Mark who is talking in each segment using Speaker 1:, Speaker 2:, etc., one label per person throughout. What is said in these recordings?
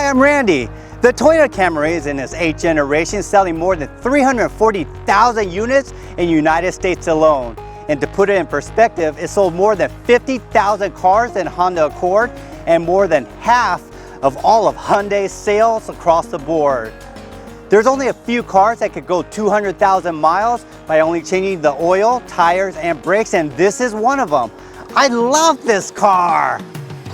Speaker 1: I'm Randy. The Toyota Camry is in its 8th generation, selling more than 340,000 units in the United States alone. And to put it in perspective, it sold more than 50,000 cars in Honda Accord and more than half of all of Hyundai's sales across the board. There's only a few cars that could go 200,000 miles by only changing the oil, tires, and brakes, and this is one of them. I love this car.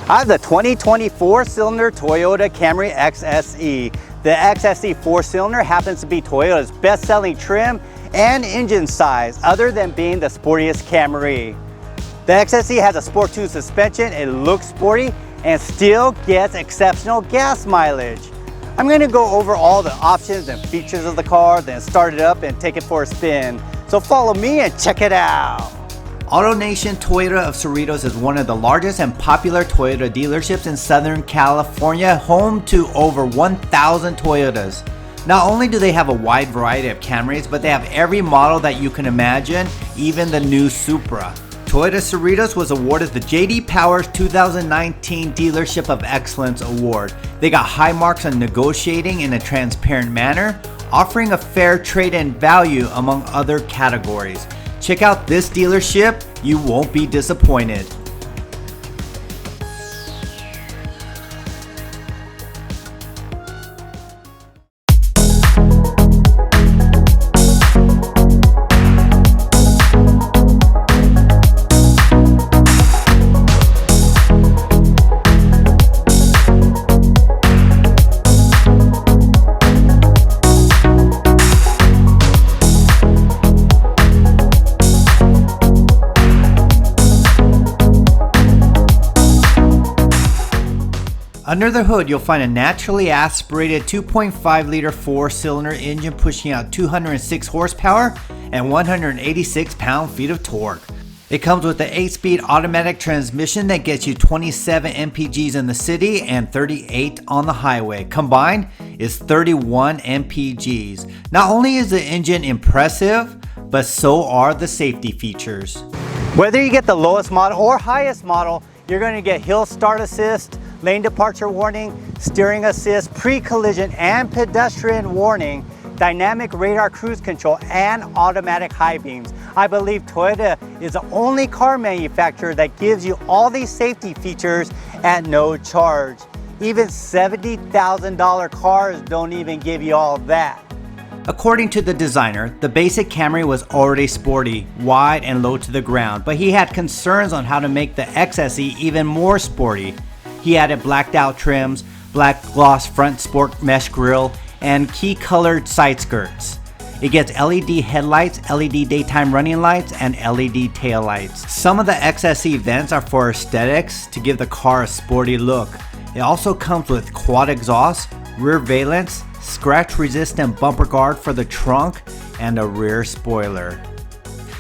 Speaker 1: I have the 2020 4-cylinder Toyota Camry XSE. The XSE 4-cylinder happens to be Toyota's best-selling trim and engine size, other than being the sportiest Camry. The XSE has a Sport 2 suspension, it looks sporty, and still gets exceptional gas mileage. I'm going to go over all the options and features of the car, then start it up and take it for a spin. So follow me and check it out.
Speaker 2: AutoNation Toyota of Cerritos is one of the largest and popular Toyota dealerships in Southern California, home to over 1,000 Toyotas. Not only do they have a wide variety of Camrys, but they have every model that you can imagine, even the new Supra. Toyota Cerritos was awarded the J.D. Power's 2019 Dealership of Excellence Award. They got high marks on negotiating in a transparent manner, offering a fair trade-in value among other categories. Check out this dealership, you won't be disappointed. Under the hood, you'll find a naturally aspirated 2.5-liter 4-cylinder engine pushing out 206 horsepower and 186 pound-feet of torque. It comes with an 8-speed automatic transmission that gets you 27 mpgs in the city and 38 on the highway. Combined is 31 mpgs. Not only is the engine impressive, but so are the safety features.
Speaker 1: Whether you get the lowest model or highest model, you're going to get hill start assist, lane departure warning, steering assist, pre-collision and pedestrian warning, dynamic radar cruise control, and automatic high beams. I believe Toyota is the only car manufacturer that gives you all these safety features at no charge. Even $70,000 cars don't even give you all that.
Speaker 2: According to the designer, the basic Camry was already sporty, wide, and low to the ground, but he had concerns on how to make the XSE even more sporty. He added blacked out trims, black gloss front sport mesh grille, and key colored side skirts. It gets LED headlights, LED daytime running lights, and LED tail lights. Some of the XSE vents are for aesthetics to give the car a sporty look. It also comes with quad exhaust, rear valence, scratch resistant bumper guard for the trunk, and a rear spoiler.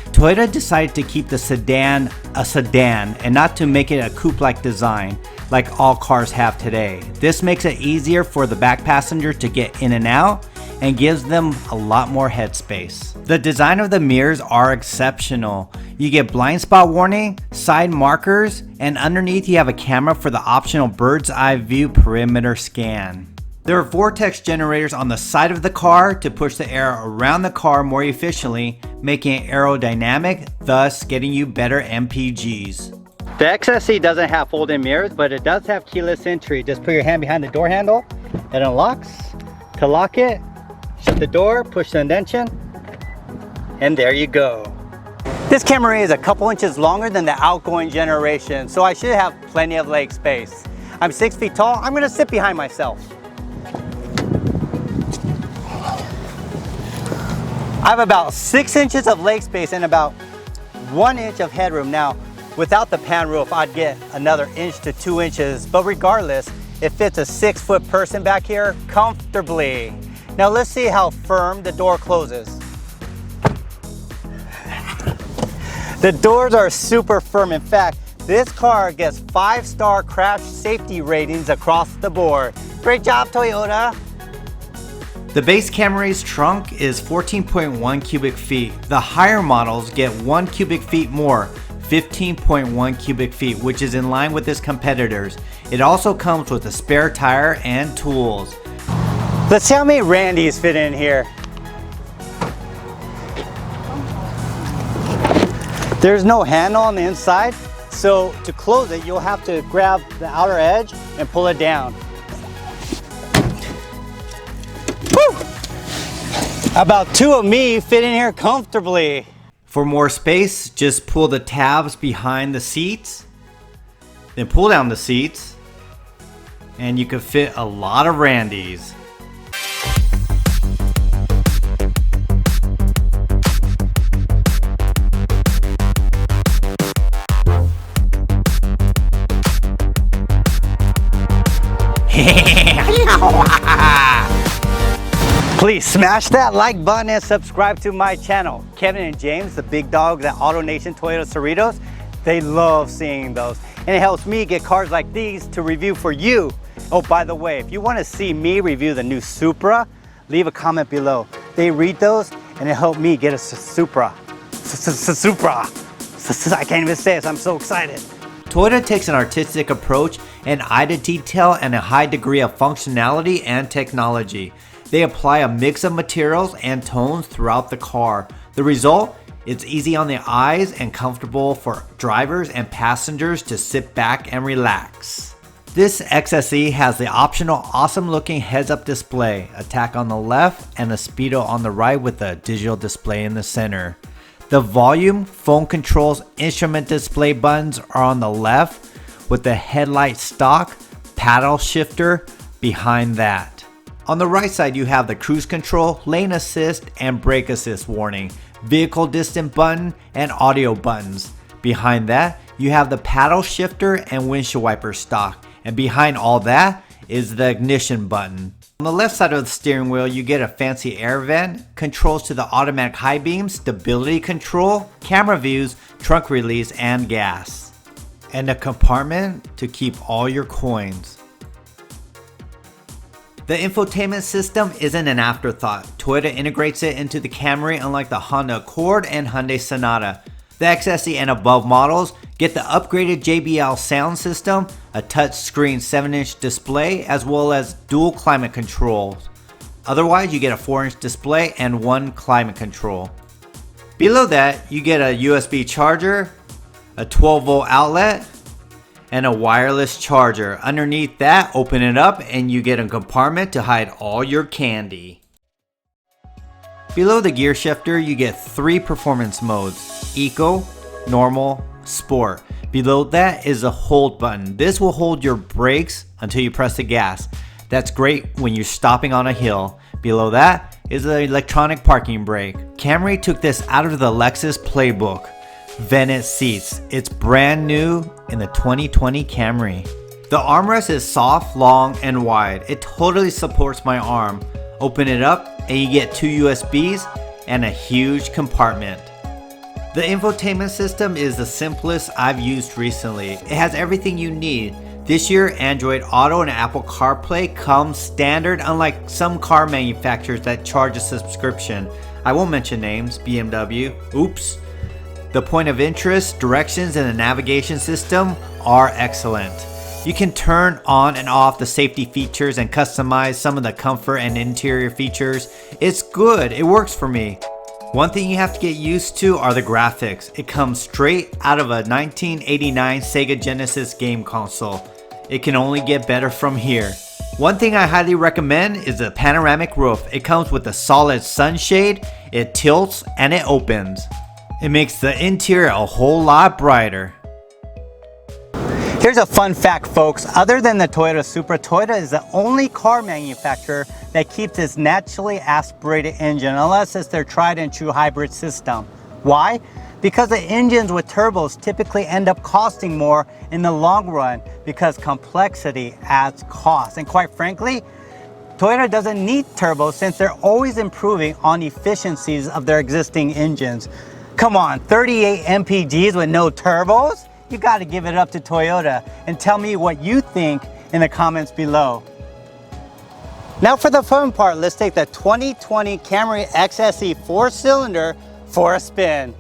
Speaker 2: Toyota decided to keep the sedan a sedan and not to make it a coupe-like design like all cars have today. This makes it easier for the back passenger to get in and out and gives them a lot more headspace. The design of the mirrors are exceptional. You get blind spot warning, side markers, and underneath you have a camera for the optional bird's eye view perimeter scan. There are vortex generators on the side of the car to push the air around the car more efficiently, making it aerodynamic, thus getting you better MPGs.
Speaker 1: The XSE doesn't have fold-in mirrors, but it does have keyless entry. Just put your hand behind the door handle, it unlocks. To lock it, shut the door, push the ignition, and there you go. This Camry is a couple inches longer than the outgoing generation, so I should have plenty of leg space. I'm 6 feet tall, I'm gonna sit behind myself. I have about 6 inches of leg space and about 1 inch of headroom. Now, without the pan roof, I'd get another inch to 2 inches, but regardless, it fits a 6-foot person back here comfortably. Now let's see how firm the door closes. The doors are super firm. In fact, this car gets 5-star crash safety ratings across the board. Great job, Toyota.
Speaker 2: The base Camry's trunk is 14.1 cubic feet. The higher models get 1 cubic feet more, 15.1 cubic feet, which is in line with its competitors. It also comes with a spare tire and tools.
Speaker 1: Let's see how many Randys fit in here. There's no handle on the inside, so to close it, you'll have to grab the outer edge and pull it down. Woo! About two of me fit in here comfortably.
Speaker 2: For more space, just pull the tabs behind the seats, then pull down the seats, and you can fit a lot of Randys.
Speaker 1: Please smash that like button and subscribe to my channel. Kevin and James, the big dogs at AutoNation Toyota Cerritos, they love seeing those. And it helps me get cars like these to review for you. Oh, by the way, if you want to see me review the new Supra, leave a comment below. They read those and it helped me get a Supra. Supra. I can't even say it, I'm so excited.
Speaker 2: Toyota takes an artistic approach, an eye to detail, and a high degree of functionality and technology. They apply a mix of materials and tones throughout the car. The result? It's easy on the eyes and comfortable for drivers and passengers to sit back and relax. This XSE has the optional awesome looking heads-up display, a tack on the left and a speedo on the right with a digital display in the center. The volume, phone controls, instrument display buttons are on the left with the headlight stock, paddle shifter behind that. On the right side you have the cruise control, lane assist, and brake assist warning, vehicle distant button, and audio buttons. Behind that you have the paddle shifter and windshield wiper stock, and behind all that is the ignition button. On the left side of the steering wheel you get a fancy air vent, controls to the automatic high beam, stability control, camera views, trunk release, and gas. And a compartment to keep all your coins. The infotainment system isn't an afterthought. Toyota integrates it into the Camry unlike the Honda Accord and Hyundai Sonata. The XSE and above models get the upgraded JBL sound system, a touchscreen 7-inch display, as well as dual climate controls. Otherwise, you get a 4-inch display and one climate control. Below that, you get a USB charger, a 12-volt outlet, and a wireless charger. Underneath that, open it up and you get a compartment to hide all your candy. Below the gear shifter, you get 3 performance modes: Eco, Normal, Sport. Below that is a hold button. This will hold your brakes until you press the gas. That's great when you're stopping on a hill. Below that is the electronic parking brake. Camry took this out of the Lexus playbook. Vented seats. It's brand new in the 2020 Camry. The armrest is soft, long, and wide. It totally supports my arm. Open it up and you get 2 USBs and a huge compartment. The infotainment system is the simplest I've used recently. It has everything you need. This year, Android Auto and Apple CarPlay comes standard, unlike some car manufacturers that charge a subscription. I won't mention names, BMW, oops. The point of interest, directions, and the navigation system are excellent. You can turn on and off the safety features and customize some of the comfort and interior features. It's good, it works for me. One thing you have to get used to are the graphics. It comes straight out of a 1989 Sega Genesis game console. It can only get better from here. One thing I highly recommend is the panoramic roof. It comes with a solid sunshade, it tilts, and it opens. It makes the interior a whole lot brighter.
Speaker 1: Here's a fun fact, folks. Other than the Toyota Supra, Toyota is the only car manufacturer that keeps its naturally aspirated engine, unless it's their tried and true hybrid system. Why? Because the engines with turbos typically end up costing more in the long run because complexity adds cost. And quite frankly, Toyota doesn't need turbos since they're always improving on efficiencies of their existing engines. Come on, 38 MPGs with no turbos? You gotta give it up to Toyota, and tell me what you think in the comments below. Now for the fun part, let's take the 2020 Camry XSE 4-cylinder for a spin.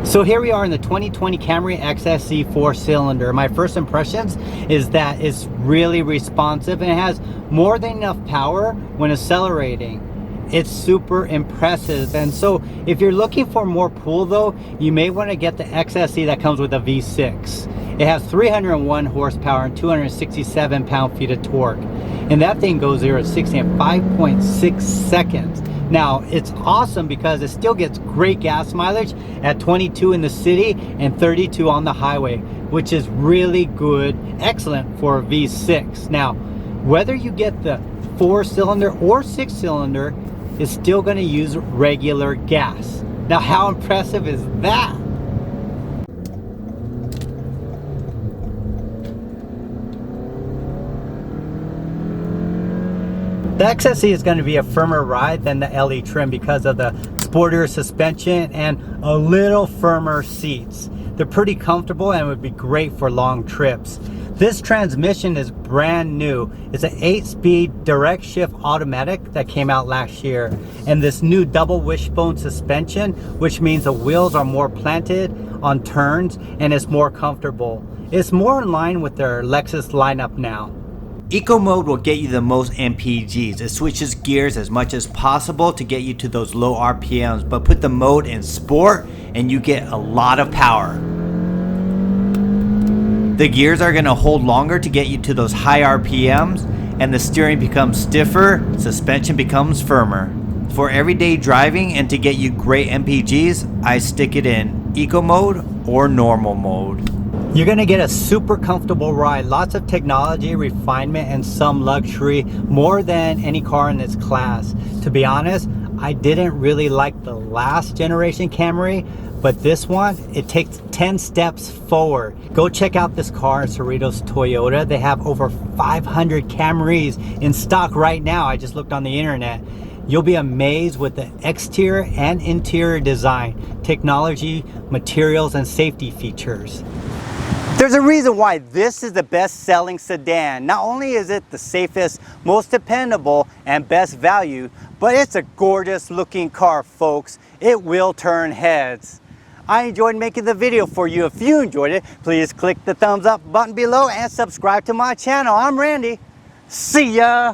Speaker 2: So here we are in the 2020 Camry XSE 4-cylinder. My first impressions is that it's really responsive and it has more than enough power when accelerating. It's super impressive. And so if you're looking for more pull though, you may want to get the XSE that comes with a V6. It has 301 horsepower and 267 pound-feet of torque. And that thing goes 0 to 60 in 5.6 seconds. Now, it's awesome because it still gets great gas mileage at 22 in the city and 32 on the highway, which is really good, excellent for a V6. Now, whether you get the 4-cylinder or 6-cylinder, it's still going to use regular gas. Now, how impressive is that? The XSE is going to be a firmer ride than the LE trim because of the sportier suspension and a little firmer seats. They're pretty comfortable and would be great for long trips. This transmission is brand new. It's an 8-speed direct shift automatic that came out last year. And this new double wishbone suspension, which means the wheels are more planted on turns and it's more comfortable. It's more in line with their Lexus lineup now. Eco mode will get you the most MPGs. It switches gears as much as possible to get you to those low RPMs, but put the mode in sport and you get a lot of power. The gears are going to hold longer to get you to those high RPMs, and the steering becomes stiffer, suspension becomes firmer. For everyday driving and to get you great MPGs, I stick it in eco mode or normal mode. You're going to get a super comfortable ride, lots of technology, refinement, and some luxury, more than any car in its class. To be honest, I didn't really like the last generation Camry, but this one, it takes 10 steps forward. Go check out this car in Cerritos, Toyota. They have over 500 Camrys in stock right now. I just looked on the internet. You'll be amazed with the exterior and interior design, technology, materials, and safety features.
Speaker 1: There's a reason why this is the best-selling sedan. Not only is it the safest, most dependable, and best value, but it's a gorgeous looking car, folks. It will turn heads. I enjoyed making the video for you. If you enjoyed it, please click the thumbs up button below and subscribe to my channel. I'm Randy. See ya!